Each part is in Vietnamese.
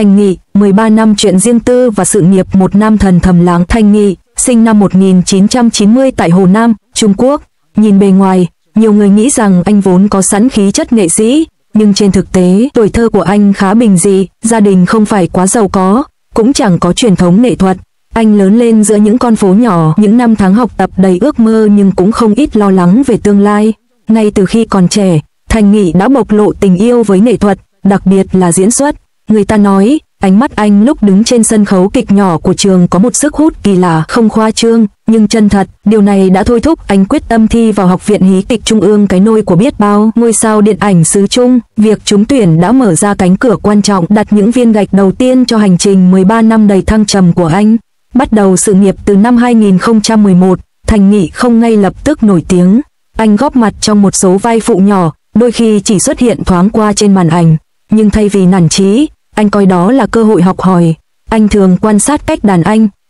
Thành Nghị, 13 năm chuyện riêng tư và sự nghiệp. Một nam thần thầm lặng. Thành Nghị, sinh năm 1990 tại Hồ Nam, Trung Quốc. Nhìn bề ngoài, nhiều người nghĩ rằng anh vốn có sẵn khí chất nghệ sĩ, nhưng trên thực tế, tuổi thơ của anh khá bình dị, gia đình không phải quá giàu có, cũng chẳng có truyền thống nghệ thuật. Anh lớn lên giữa những con phố nhỏ, những năm tháng học tập đầy ước mơ nhưng cũng không ít lo lắng về tương lai. Ngay từ khi còn trẻ, Thành Nghị đã bộc lộ tình yêu với nghệ thuật, đặc biệt là diễn xuất. Người ta nói, ánh mắt anh lúc đứng trên sân khấu kịch nhỏ của trường có một sức hút kỳ lạ, không khoa trương, nhưng chân thật. Điều này đã thôi thúc anh quyết tâm thi vào Học viện Hí kịch Trung ương, cái nôi của biết bao ngôi sao điện ảnh xứ Trung. Việc trúng tuyển đã mở ra cánh cửa quan trọng, đặt những viên gạch đầu tiên cho hành trình 13 năm đầy thăng trầm của anh. Bắt đầu sự nghiệp từ năm 2011, Thành Nghị không ngay lập tức nổi tiếng. Anh góp mặt trong một số vai phụ nhỏ, đôi khi chỉ xuất hiện thoáng qua trên màn ảnh. Nhưng thay vì nản chí, anh coi đó là cơ hội học hỏi. Anh thường quan sát cách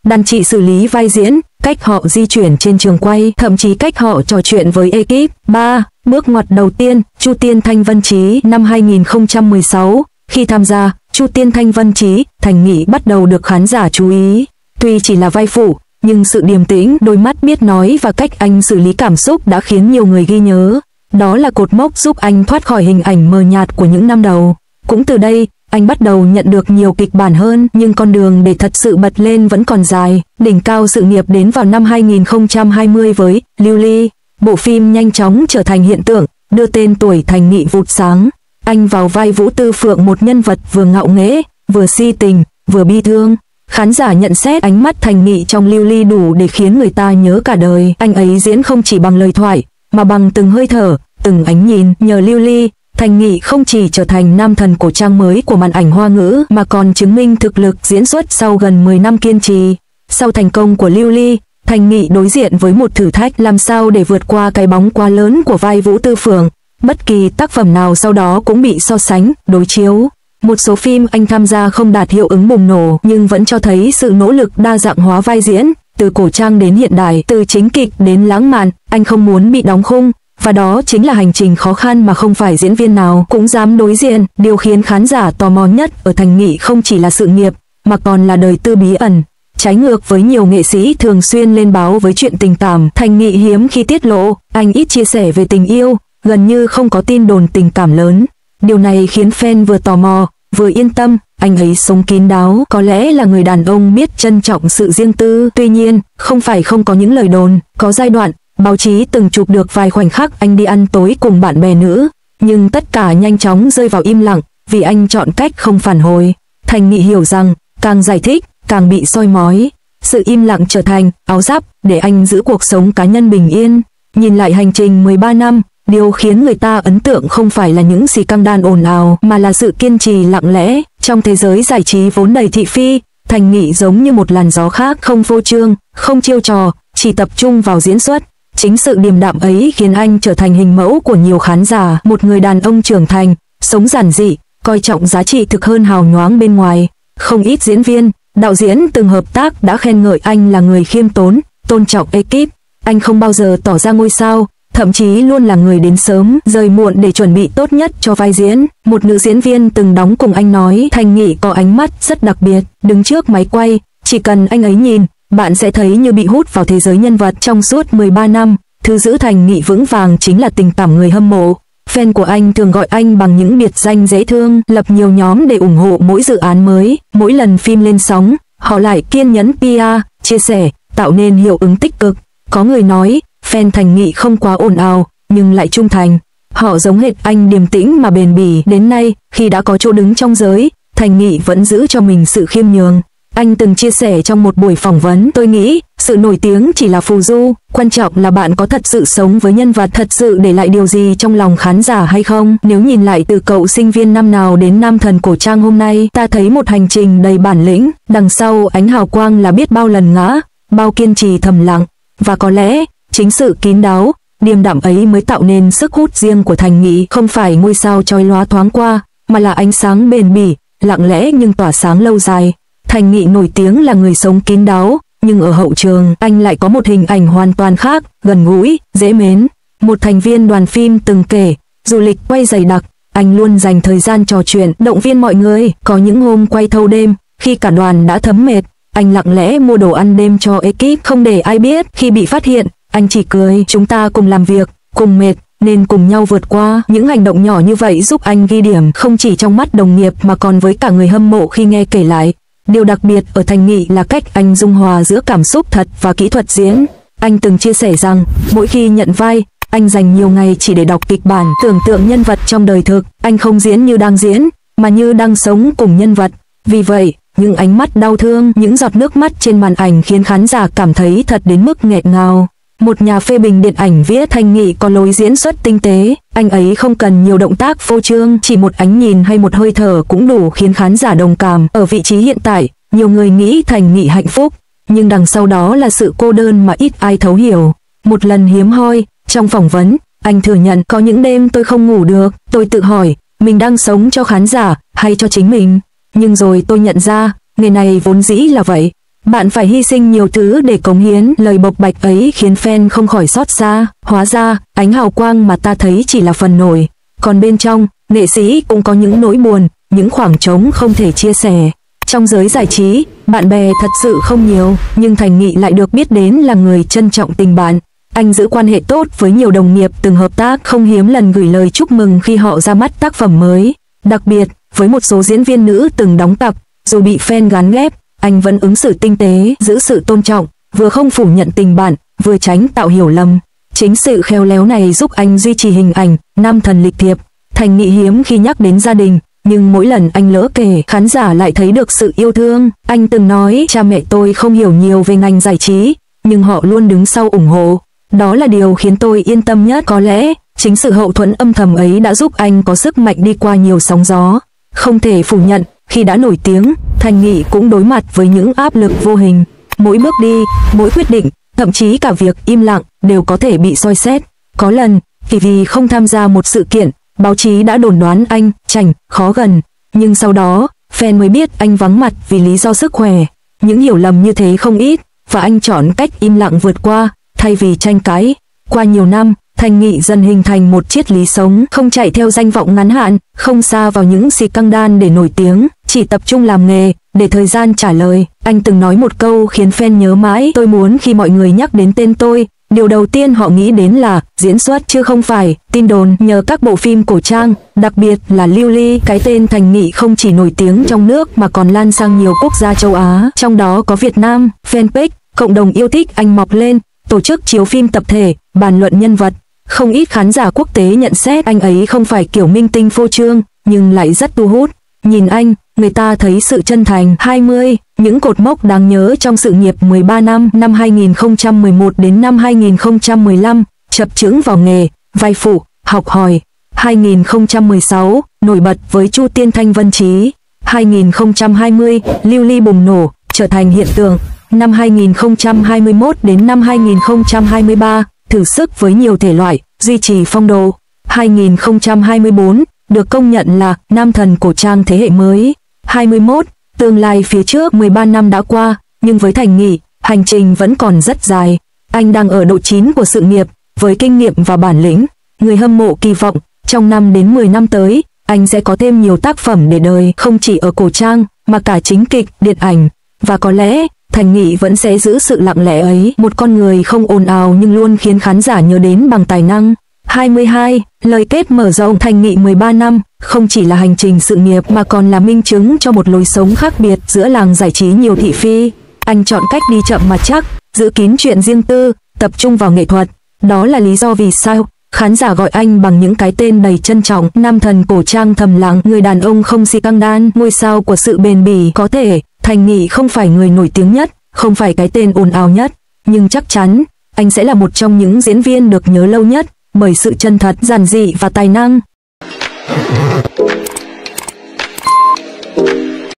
đàn chị xử lý vai diễn, cách họ di chuyển trên trường quay, thậm chí cách họ trò chuyện với ekip. 3. Bước ngoặt đầu tiên, Chu Tiên Thanh Vân Chí. Năm 2016, khi tham gia Chu Tiên Thanh Vân Chí, Thành Nghị bắt đầu được khán giả chú ý. Tuy chỉ là vai phụ, nhưng sự điềm tĩnh, đôi mắt biết nói và cách anh xử lý cảm xúc đã khiến nhiều người ghi nhớ. Đó là cột mốc giúp anh thoát khỏi hình ảnh mờ nhạt của những năm đầu. Cũng từ đây, anh bắt đầu nhận được nhiều kịch bản hơn, nhưng con đường để thật sự bật lên vẫn còn dài. Đỉnh cao sự nghiệp đến vào năm 2020 với Lưu Ly. Bộ phim nhanh chóng trở thành hiện tượng, đưa tên tuổi Thành Nghị vụt sáng. Anh vào vai Vũ Tư Phượng, một nhân vật vừa ngạo nghễ, vừa si tình, vừa bi thương. Khán giả nhận xét ánh mắt Thành Nghị trong Lưu Ly đủ để khiến người ta nhớ cả đời. Anh ấy diễn không chỉ bằng lời thoại, mà bằng từng hơi thở, từng ánh nhìn. Nhờ Lưu Ly, Thành Nghị không chỉ trở thành nam thần cổ trang mới của màn ảnh Hoa ngữ, mà còn chứng minh thực lực diễn xuất sau gần 10 năm kiên trì. Sau thành công của Lưu Ly, Thành Nghị đối diện với một thử thách, làm sao để vượt qua cái bóng quá lớn của vai Vũ Tư Phượng. Bất kỳ tác phẩm nào sau đó cũng bị so sánh, đối chiếu. Một số phim anh tham gia không đạt hiệu ứng bùng nổ, nhưng vẫn cho thấy sự nỗ lực đa dạng hóa vai diễn, từ cổ trang đến hiện đại, từ chính kịch đến lãng mạn. Anh không muốn bị đóng khung, và đó chính là hành trình khó khăn mà không phải diễn viên nào cũng dám đối diện. Điều khiến khán giả tò mò nhất ở Thành Nghị không chỉ là sự nghiệp, mà còn là đời tư bí ẩn. Trái ngược với nhiều nghệ sĩ thường xuyên lên báo với chuyện tình cảm, Thành Nghị hiếm khi tiết lộ, anh ít chia sẻ về tình yêu, gần như không có tin đồn tình cảm lớn. Điều này khiến fan vừa tò mò, vừa yên tâm. Anh ấy sống kín đáo, có lẽ là người đàn ông biết trân trọng sự riêng tư. Tuy nhiên, không phải không có những lời đồn. Có giai đoạn, báo chí từng chụp được vài khoảnh khắc anh đi ăn tối cùng bạn bè nữ, nhưng tất cả nhanh chóng rơi vào im lặng, vì anh chọn cách không phản hồi. Thành Nghị hiểu rằng, càng giải thích, càng bị soi mói. Sự im lặng trở thành áo giáp để anh giữ cuộc sống cá nhân bình yên. Nhìn lại hành trình 13 năm, điều khiến người ta ấn tượng không phải là những xì căng đan ồn ào, mà là sự kiên trì lặng lẽ. Trong thế giới giải trí vốn đầy thị phi, Thành Nghị giống như một làn gió khác, không phô trương, không chiêu trò, chỉ tập trung vào diễn xuất. Chính sự điềm đạm ấy khiến anh trở thành hình mẫu của nhiều khán giả, một người đàn ông trưởng thành, sống giản dị, coi trọng giá trị thực hơn hào nhoáng bên ngoài. Không ít diễn viên, đạo diễn từng hợp tác đã khen ngợi anh là người khiêm tốn, tôn trọng ekip. Anh không bao giờ tỏ ra ngôi sao, thậm chí luôn là người đến sớm, rời muộn để chuẩn bị tốt nhất cho vai diễn. Một nữ diễn viên từng đóng cùng anh nói, Thành Nghị có ánh mắt rất đặc biệt, đứng trước máy quay, chỉ cần anh ấy nhìn, bạn sẽ thấy như bị hút vào thế giới nhân vật. Trong suốt 13 năm, thứ giữ Thành Nghị vững vàng chính là tình cảm người hâm mộ. Fan của anh thường gọi anh bằng những biệt danh dễ thương, lập nhiều nhóm để ủng hộ mỗi dự án mới. Mỗi lần phim lên sóng, họ lại kiên nhẫn PR, chia sẻ, tạo nên hiệu ứng tích cực. Có người nói, fan Thành Nghị không quá ồn ào, nhưng lại trung thành. Họ giống hệt anh, điềm tĩnh mà bền bỉ. Đến nay, khi đã có chỗ đứng trong giới, Thành Nghị vẫn giữ cho mình sự khiêm nhường. Anh từng chia sẻ trong một buổi phỏng vấn, tôi nghĩ, sự nổi tiếng chỉ là phù du, quan trọng là bạn có thật sự sống với nhân vật, thật sự để lại điều gì trong lòng khán giả hay không. Nếu nhìn lại từ cậu sinh viên năm nào đến nam thần cổ trang hôm nay, ta thấy một hành trình đầy bản lĩnh, đằng sau ánh hào quang là biết bao lần ngã, bao kiên trì thầm lặng, và có lẽ, chính sự kín đáo, điềm đạm ấy mới tạo nên sức hút riêng của Thành Nghị. Không phải ngôi sao chói lóa thoáng qua, mà là ánh sáng bền bỉ, lặng lẽ nhưng tỏa sáng lâu dài. Thành Nghị nổi tiếng là người sống kín đáo, nhưng ở hậu trường, anh lại có một hình ảnh hoàn toàn khác, gần gũi, dễ mến. Một thành viên đoàn phim từng kể, du lịch quay dày đặc, anh luôn dành thời gian trò chuyện, động viên mọi người. Có những hôm quay thâu đêm, khi cả đoàn đã thấm mệt, anh lặng lẽ mua đồ ăn đêm cho ekip không để ai biết. Khi bị phát hiện, anh chỉ cười, chúng ta cùng làm việc, cùng mệt, nên cùng nhau vượt qua. Những hành động nhỏ như vậy giúp anh ghi điểm không chỉ trong mắt đồng nghiệp mà còn với cả người hâm mộ khi nghe kể lại. Điều đặc biệt ở Thành Nghị là cách anh dung hòa giữa cảm xúc thật và kỹ thuật diễn. Anh từng chia sẻ rằng, mỗi khi nhận vai, anh dành nhiều ngày chỉ để đọc kịch bản, tưởng tượng nhân vật trong đời thực. Anh không diễn như đang diễn, mà như đang sống cùng nhân vật. Vì vậy, những ánh mắt đau thương, những giọt nước mắt trên màn ảnh khiến khán giả cảm thấy thật đến mức nghẹn ngào. Một nhà phê bình điện ảnh viết Thành Nghị có lối diễn xuất tinh tế, anh ấy không cần nhiều động tác phô trương, chỉ một ánh nhìn hay một hơi thở cũng đủ khiến khán giả đồng cảm. Ở vị trí hiện tại, nhiều người nghĩ Thành Nghị hạnh phúc, nhưng đằng sau đó là sự cô đơn mà ít ai thấu hiểu. Một lần hiếm hoi, trong phỏng vấn, anh thừa nhận có những đêm tôi không ngủ được, tôi tự hỏi, mình đang sống cho khán giả hay cho chính mình? Nhưng rồi tôi nhận ra, nghề này vốn dĩ là vậy. Bạn phải hy sinh nhiều thứ để cống hiến. Lời bộc bạch ấy khiến fan không khỏi xót xa. Hóa ra, ánh hào quang mà ta thấy chỉ là phần nổi. Còn bên trong, nghệ sĩ cũng có những nỗi buồn, những khoảng trống không thể chia sẻ. Trong giới giải trí, bạn bè thật sự không nhiều, nhưng Thành Nghị lại được biết đến là người trân trọng tình bạn. Anh giữ quan hệ tốt với nhiều đồng nghiệp từng hợp tác, không hiếm lần gửi lời chúc mừng khi họ ra mắt tác phẩm mới. Đặc biệt, với một số diễn viên nữ từng đóng cặp, dù bị fan gán ghép, anh vẫn ứng xử tinh tế, giữ sự tôn trọng, vừa không phủ nhận tình bạn, vừa tránh tạo hiểu lầm. Chính sự khéo léo này giúp anh duy trì hình ảnh nam thần lịch thiệp. Thành Nghị hiếm khi nhắc đến gia đình, nhưng mỗi lần anh lỡ kể, khán giả lại thấy được sự yêu thương. Anh từng nói, cha mẹ tôi không hiểu nhiều về ngành giải trí, nhưng họ luôn đứng sau ủng hộ. Đó là điều khiến tôi yên tâm nhất. Có lẽ, chính sự hậu thuẫn âm thầm ấy đã giúp anh có sức mạnh đi qua nhiều sóng gió. Không thể phủ nhận, khi đã nổi tiếng, Thành Nghị cũng đối mặt với những áp lực vô hình. Mỗi bước đi, mỗi quyết định, thậm chí cả việc im lặng, đều có thể bị soi xét. Có lần, chỉ vì không tham gia một sự kiện, báo chí đã đồn đoán anh chảnh, khó gần. Nhưng sau đó, fan mới biết anh vắng mặt vì lý do sức khỏe. Những hiểu lầm như thế không ít, và anh chọn cách im lặng vượt qua, thay vì tranh cãi. Qua nhiều năm, Thành Nghị dần hình thành một triết lý sống, không chạy theo danh vọng ngắn hạn, không sa vào những scandal để nổi tiếng, chỉ tập trung làm nghề, để thời gian trả lời. Anh từng nói một câu khiến fan nhớ mãi, tôi muốn khi mọi người nhắc đến tên tôi, điều đầu tiên họ nghĩ đến là diễn xuất chứ không phải tin đồn. Nhờ các bộ phim cổ trang, đặc biệt là Lưu Ly, cái tên Thành Nghị không chỉ nổi tiếng trong nước mà còn lan sang nhiều quốc gia châu Á, trong đó có Việt Nam. Fanpage, cộng đồng yêu thích anh mọc lên, tổ chức chiếu phim tập thể, bàn luận nhân vật. Không ít khán giả quốc tế nhận xét anh ấy không phải kiểu minh tinh phô trương, nhưng lại rất thu hút. Nhìn anh, người ta thấy sự chân thành. 20. Những cột mốc đáng nhớ trong sự nghiệp 13 năm, năm 2011 đến năm 2015, chập chững vào nghề, vai phụ, học hỏi. 2016, nổi bật với Chu Tiên Thanh Vân Trí. 2020, Lưu Ly bùng nổ, trở thành hiện tượng. Năm 2021 đến năm 2023, thử sức với nhiều thể loại, duy trì phong độ. 2024, được công nhận là nam thần cổ trang thế hệ mới. 21, tương lai phía trước. 13 năm đã qua, nhưng với Thành Nghị, hành trình vẫn còn rất dài. Anh đang ở độ chín của sự nghiệp, với kinh nghiệm và bản lĩnh. Người hâm mộ kỳ vọng, trong 5 đến 10 năm tới, anh sẽ có thêm nhiều tác phẩm để đời, không chỉ ở cổ trang, mà cả chính kịch, điện ảnh. Và có lẽ, Thành Nghị vẫn sẽ giữ sự lặng lẽ ấy, một con người không ồn ào nhưng luôn khiến khán giả nhớ đến bằng tài năng. 22. Lời kết mở rộng. Thành Nghị 13 năm, không chỉ là hành trình sự nghiệp mà còn là minh chứng cho một lối sống khác biệt giữa làng giải trí nhiều thị phi. Anh chọn cách đi chậm mà chắc, giữ kín chuyện riêng tư, tập trung vào nghệ thuật. Đó là lý do vì sao khán giả gọi anh bằng những cái tên đầy trân trọng: nam thần cổ trang thầm lặng, người đàn ông không scandal, ngôi sao của sự bền bỉ. Có thể Thành Nghị không phải người nổi tiếng nhất, không phải cái tên ồn ào nhất, nhưng chắc chắn anh sẽ là một trong những diễn viên được nhớ lâu nhất bởi sự chân thật, giản dị và tài năng.